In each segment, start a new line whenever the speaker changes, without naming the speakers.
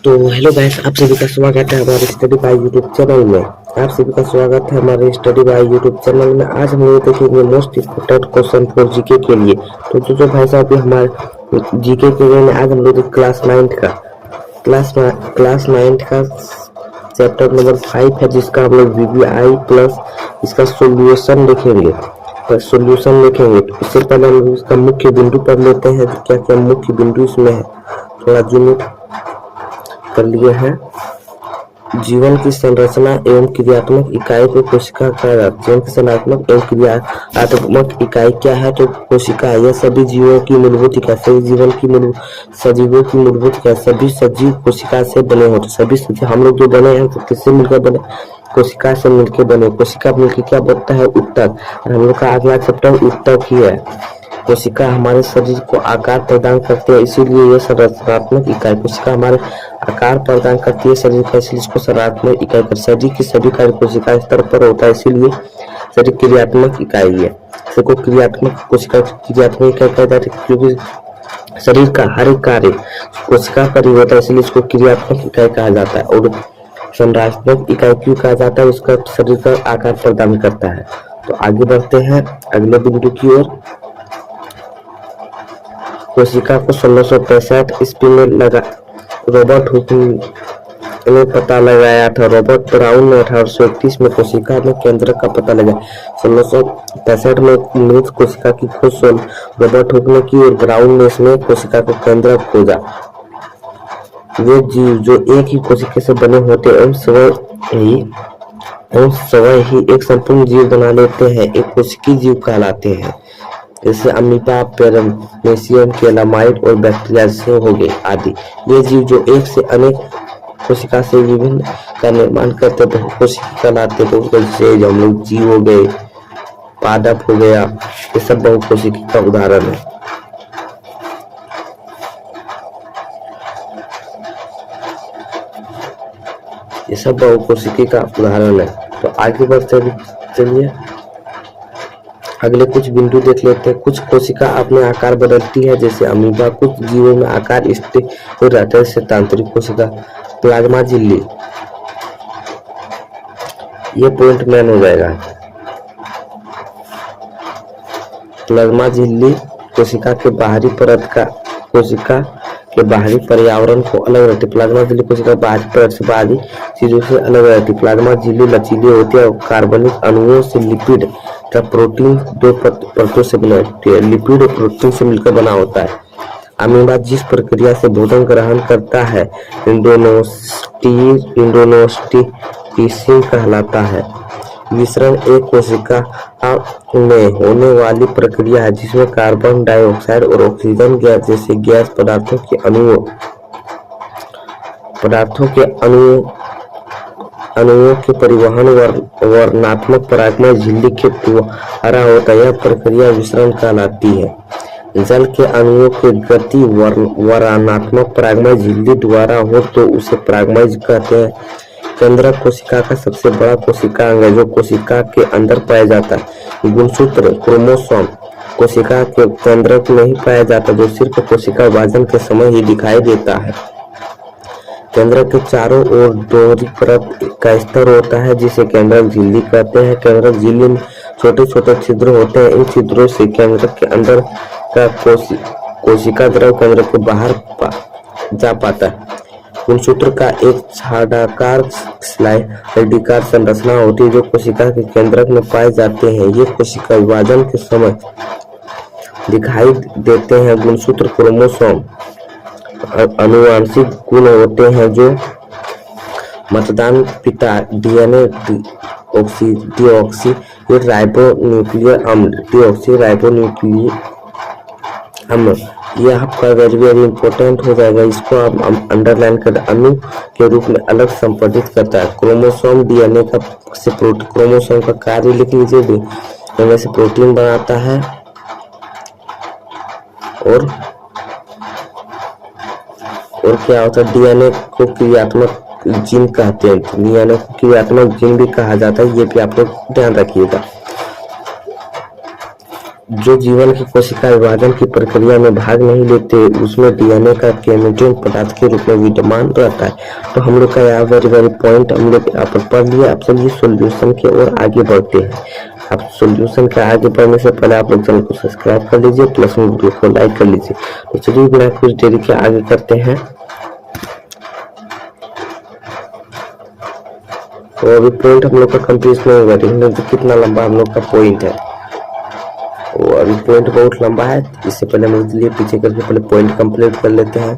तो hello guys, आप सभी का स्वागत है हमारे स्टडी बाय यूट्यूब चैनल में। आप सभी का स्वागत है हमारे स्टडी बाय यूट्यूब चैनल में। आज हम लोग देखेंगे most important question for GK के लिए। तो जो भाई साहब भी हमारे जीके के लिए आज हम लोग क्लास 9 का चैप्टर नंबर 5 है, जिसका हम लोग वीवीआई प्लस इसका सोल्यूशन देखेंगे। इससे पहले हम इसका मुख्य बिंदु पढ़ लेते हैं। क्या क्या मुख्य बिंदु इसमें है, थोड़ा जूम कर लिए हैं। जीवन की संरचना एवं क्रियात्मक इकाई को कोशिका कहा जाता है। जीवन की संरचनात्मक एवं क्रियात्मक इकाई क्या है, तो कोशिका। यह सभी जीवों की मूलभूत इकाई, सजीवों की मूलभूत इकाई। सभी सजीव कोशिका से बने होते। सभी सजीव हम लोग जो बने हैं तो किससे मिलकर बने, कोशिका से मिलकर बने। कोशिका मिलकर क्या बनता है, ऊतक। और हम लोग का अगला चैप्टर ऊतक ही है। कोशिका हमारे शरीर को आकार प्रदान करती है, इसीलिए यह संरचनात्मक इकाई। कोशिका हमारे आकार प्रदान करती है शरीर का, इसलिए इसको संरचनात्मक इकाई कर। शरीर की सभी कार्य कोशिका स्तर पर होता है, इसीलिए शरीर क्रियात्मक इकाई है। इसको क्रियात्मक कोशिका क्रियात्मक इकाई कहा जाता है, क्योंकि शरीर का हर एक कार्य कोशिका पर ही होता है, इसलिए इसको क्रियात्मक इकाई कहा जाता है। और संरचनात्मक इकाई क्यों कहा जाता है, उसका शरीर का आकार प्रदान करता है। तो आगे बढ़ते हैं अगले बिंदु की ओर। कोशिका को 1665 ईस्वी में रॉबर्ट हुक ने पता लगाया था। रॉबर्ट ब्राउन ने 1831 में कोशिका में केंद्रक का पता लगाया। 1665 में मृत कोशिका की खोज रॉबर्ट हुक ने की और ब्राउन ने इसमें कोशिका को केंद्रक खोजा। वे जीव जो एक ही कोशिका से बने होते एवं स्वयं ही एक संपूर्ण जीव बना लेते हैं, एक कोशिकीय जीव कहलाते हैं। जैसे अमीबा, पैरामीशियम, केलामाइड और बैक्टीरिया से हो गए आदि। ये जीव जो एक से अनेक कोशिका से विभिन्न का निर्माण करते बहुकोशिकीय कहलाते हैं। जैसे हम लोग जीव हो गए, पादप हो गया, ये सब बहुकोशिकीय का उदाहरण है। ये सब बहुकोशिकीय का उदाहरण है। तो आगे बढ़ते चलिए अगले कुछ बिंदु देख लेते हैं। कुछ कोशिका अपने आकार बदलती है, जैसे अमीबा। कुछ जीवों में आकार स्थिर हो रहता है, जैसे तांत्रिक कोशिका। प्लाज्मा झिल्ली, ये पॉइंट मैन हो जाएगा। प्लाज्मा झिल्ली कोशिका के बाहरी परत का कोशिका के बाहरी पर्यावरण को अलग रहती है। प्लाज्मा झिल्ली कोशिका बाहरी परत से बाहरी चीजों से अलग रहती है। प्लाज्मा झिल्ली लचीली होती है और कार्बनिक अणुओं से लिपिड का प्रोटीन दो परतों से बना होती है। लिपिड और प्रोटीन से मिलकर बना होता है। अमीबा जिस प्रक्रिया से भोजन ग्रहण करता है इंडोनोस्टिटिसिंग कहलाता है। विसरण एक कोशिका में होने वाली प्रक्रिया है, जिसमें कार्बन डाइऑक्साइड और ऑक्सीजन गैस जैसे गैस पदार्थों के अणुओं के परिवहन वर्णात्मक परागमय झिल्ली के द्वारा होता है। यह प्रक्रिया विसरण कहलाती है। जल के अणुओं की गति वर्णात्मक परागमय झिल्ली द्वारा हो तो उसे परागमय कहते हैं। केंद्रक कोशिका का सबसे बड़ा कोशिका अंग है, जो कोशिका के अंदर पाया जाता है। गुणसूत्र क्रोमोसोम कोशिका के केंद्रक में ही पाया जाता है, जो सिर्फ कोशिका विभाजन के समय ही दिखाई देता है। केंद्रक के चारों ओर दोहरी परत का स्तर होता है, जिसे केंद्रक झिल्ली कहते हैं। केंद्रक झिल्ली में छोटे छोटे छिद्र होते हैं। इन छिद्रों से केंद्रक के अंदर का कोशिका द्रव केंद्रक के बाहर जा पाता है। गुणसूत्र का एक छाड़ाकार स्लाइडिकार संरचना होती है, जो कोशिका के केंद्रक में पाए जाते हैं। ये कोशिका विभाजन के समय दिखाई देते हैं। गुणसूत्र क्रोमोसोम आनुवंशिक गुण होते हैं, जो मतदान पिता डीएनए डीऑक्सी राइबोन्यूक्लिक अम्ल, यह आपका वेरी इंपॉर्टेंट हो जाएगा। इसको आप अंडरलाइन कर अणु के रूप में अलग संपादित करता है। क्रोमोसोम डीएनए का से क्रोमोसोम का कार्य लिख लीजिए भी, इनमें से प्रोटीन बनाता है और क्या होता है, डीएनए को क्रियात्मक जीन कहते हैं। डीएनए को क्रियात्मक जीन भी कहा जाता है, ये भी आप लोग ध्यान रखिएगा। जो जीवन की कोशिका विभाजन की प्रक्रिया में भाग नहीं लेते, उसमें डीएनए का केमिकल पदार्थ के रूप में विद्यमान रहता है। तो हम लोग का यहाँ वेरी पॉइंट हम लोग यहाँ पर पढ़ लिया। आप चलिए सोल्यूशन की ओर आगे बढ़ते हैं। आप सोल्यूशन के आगे बढ़ने से पहले आप लोग चैनल को सब्सक्राइब कर लीजिए, प्लस में वीडियो को लाइक कर लीजिए। तो चलिए बिना कुछ देरी के आगे करते हैं। तो अभी पॉइंट हम लोग का कंप्लीट नहीं हुआ, देखने तो कितना लंबा हम लोग का पॉइंट है। वो अभी पॉइंट बहुत लंबा है, इससे पहले हम इसलिए पीछे करके पहले पॉइंट कंप्लीट कर लेते हैं।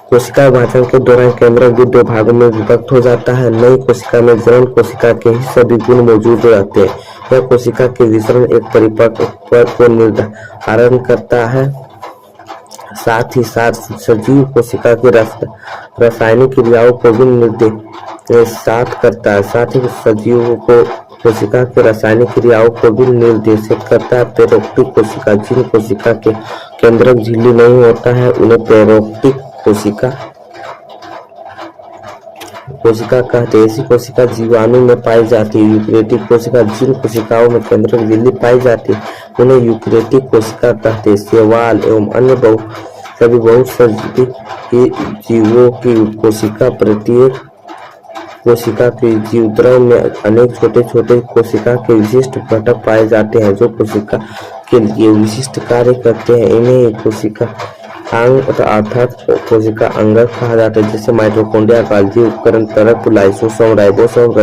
कोशिका विभाजन के दौरान केंद्रक भी दो भागों में विभक्त हो जाता है। नई कोशिका में जनन कोशिका के ही सभी गुण मौजूद रहते हैं। यह कोशिका के विसरण एक परिपक्व पद को निर्धारण करता है, साथ ही साथ सजीव कोशिका की रासायनिक क्रियाओं को भी निर्देशित करता है। साथ ही सजीव को कोशिका के रासायनिक क्रियाओं को भी निर्देशित करता है। पैरोक्टिक कोशिका, जिन कोशिका के केंद्रक झिल्ली नहीं होता है, उन्हें पैरोक्टिक कोशिका कहते हैं। ऐसी कोशिका जीवाणु में पाई जाती है। यूकैरियोटिक कोशिका, जिन कोशिकाओं में केंद्रक झिल्ली पाई जाती है, उन्हें यूकैरियोटिक कोशिका कहते हैं। शैवाल एवं अन्य सभी बहुसंयोजी जीवों की कोशिका, प्रत्येक कोशिका के जीवद्रव्य में अनेक छोटे छोटे कोशिका के विशिष्ट घटक पाए जाते हैं, जो कोशिका के लिए विशिष्ट कार्य करते हैं। इन्हें कोशिका अंग अर्थात कोशिका अंगक कहा जाता है, जैसे माइटोकॉन्ड्रिया, गोल्गी उपकरण, तरक, लाइसोसोम, राइबोसोम,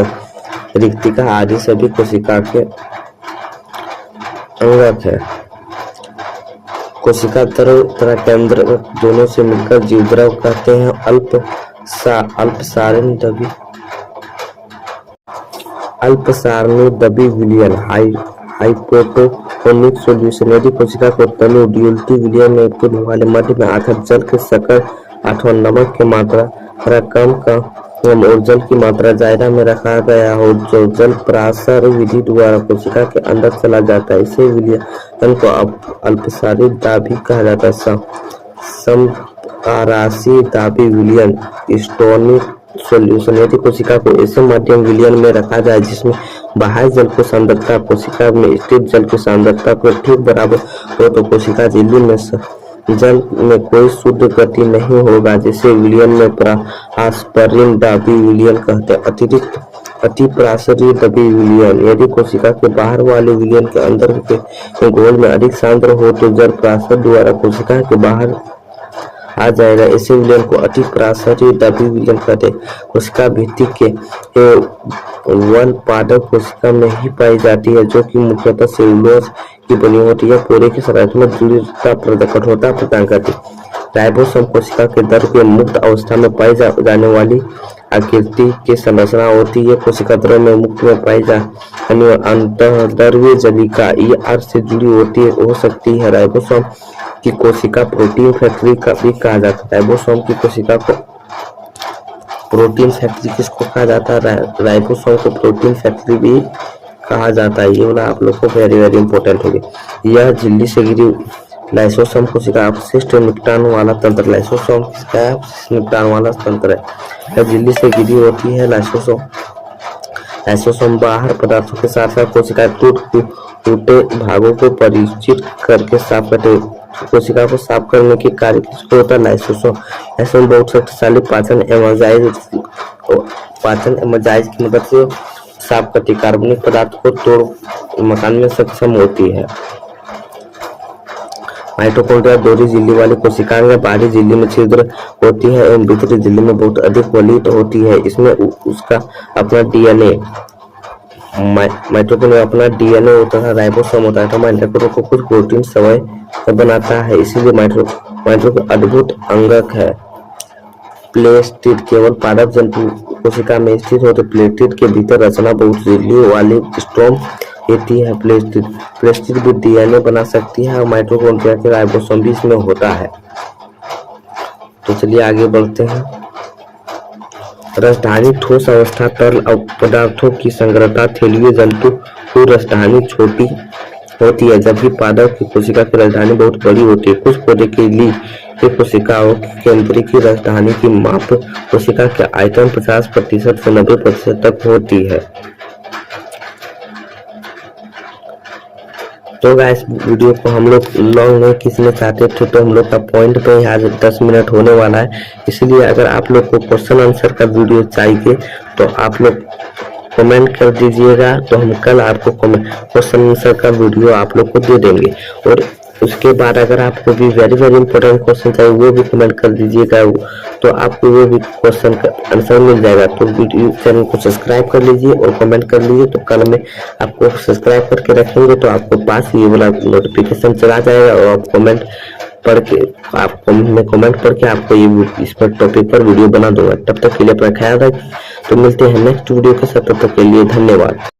रिक्तिका आदि सभी कोशिका के अंगक है। कोशिका तथा केंद्र दोनों से मिलकर जीवद्रव्य कहते हैं। अल्पसारणी दबी विलयन, हाइपोटोनिक सॉल्यूशन। यदि कोशिका को तनु ड्यूलिटी विलयन में उत्पन्न होने वाले मध्य में आधार जल के शक्कर अथवा नमक की मात्रा कम और जल की मात्रा ज्यादा में रखा गया हो, जो जल पराशर विधि द्वारा कोशिका के अंदर चला जाता है, इसे विलयन को अल्पसारी दाबी कहा जाता है। समआराशी दाबी विलयन, स्टोनिक सॉल्यूशन। यदि कोशिका को ऐसे मध्यम विलयन में रखा जाए जिसमें बाह्य जल की सांद्रता कोशिका में स्थित जल की सांद्रता को ठीक बराबर हो, तो कोशिका झिल्ली में जल में कोई शुद्ध गति नहीं होगा, जिसे विलयन में परास्परिक दाबी विलयन कहते हैं। अतिपराशरी दबी विलयन, यदि कोशिका के बाहर वाले विलयन के अंदर के घोल में अधिक सांद्र हो, तो जल पराशर द्वारा कोशिका के बाहर आ जाएगा। इसे विलयन को अतिपराशरी दबी विलयन कहते हैं। कोशिका भित्ति के वल पादप कोशिका में ही पाई जाती है, जो कि मुख्यतः सेलुलोज की बनी होती है। पोरे की सरात्मक दृढ़ता कठोरता प्रदान करती है। राइबोसोम कोशिका के द्रव के मुक्त अवस्था में पाई जाने वाली आकृति की संरचना होती है। कोशिका द्रव में मुक्त में पाई जाने वाली अंतःद्रव्य जलिका ER से जुड़ी हो सकती है। राइबोसोम की कोशिका प्रोटीन फैक्ट्री का भी कहा जाता है। राइबोसोम की कोशिका को प्रोटीन फैक्ट्री किसको कहा जाता है? राइबोसोम को प्रोटीन फैक्ट्री भी कहा जाता है। ये वाला आप लोग को वेरी इंपॉर्टेंट होगी। यह झिल्ली से घिरी लाइसोसोम कोशिका अपशिष्ट निपटान वाला तंत्र। लाइसोसोम किसका है? अपशिष्ट निपटान वाला तंत्र है। यह झिल्ली से घिरी होती है। लाइसोसोम बाहर पदार्थों के साथ साथ कोशिका टूटे भागों को परिचित करके साफ करते। कोशिका को साफ करने के कार्य किसको होता है? लाइसोसोम। लाइसोसोम बहुत शक्तिशाली पाचन एंजाइम की मदद से साफ करती कार्बनिक पदार्थ को तोड़ मकान में सक्षम होती है। माइटोकॉन्ड्रिया दोहरी झिल्ली वाली कोशिकाएं में बाहरी झिल्ली में छिद्र होती है एवं भीतरी झिल्ली में बहुत अधिक वलित होती है। इसमें उसका अपना डीएनए माइटोकॉन्ड्रिया अपना डीएनए होता है। राइबोसोम होता है। माइटोकॉन्ड्रिया को कुछ प्रोटीन सवय बनाता है, इसीलिए माइटोकॉन्ड्रिया अद्भुत अंगक है। प्लेस्टिड केवल पादप जंतु कोशिका में स्थित होते। प्लेस्टिड के भीतर रचना बहुत झिल्ली वाली स्ट्रोम होती है। प्लेस्टिड भी डीएनए बना सकती है और माइटोकॉन्ड्रिया के राइबोसोम भी इसमें होता है। तो चलिए आगे बढ़ते हैं। राजधानी ठोस अवस्था तरल पदार्थों की संग्रहता थैलीय जंतु की राजधानी छोटी होती है, जबकि पादप की कोशिका की राजधानी बहुत बड़ी होती है। कुछ पौधे के लिए कोशिकाओं की केंद्रीय की राजधानी की माप कोशिका के आयतन 50% से 90% तक होती है। तो गाइस वीडियो को हम लोग लॉन्ग नहीं खींचना चाहते थे, तो हम लोग का पॉइंट पे ही आज 10 मिनट होने वाला है। इसलिए अगर आप लोग को क्वेश्चन आंसर का वीडियो चाहिए तो आप लोग कमेंट कर दीजिएगा, तो हम कल आपको क्वेश्चन आंसर का वीडियो आप लोग को दे देंगे। और उसके बाद अगर आपको भी वेरी इंपॉर्टेंट क्वेश्चन चाहिए वो भी कमेंट कर दीजिएगा, तो आपको वो भी क्वेश्चन का आंसर मिल जाएगा। तो वीडियो चैनल को सब्सक्राइब कर लीजिए और कमेंट कर लीजिए, तो कल में आपको सब्सक्राइब करके रखेंगे तो आपको पास ये वाला नोटिफिकेशन चला जाएगा और आप कमेंट पढ़ के मैं कमेंट पढ़ के आपको ये इस पर टॉपिक पर वीडियो बना दूंगा। तब तक के लिए अपना ख्याल रखिए, तो मिलते हैं नेक्स्ट वीडियो के साथ, तब तक के लिए धन्यवाद।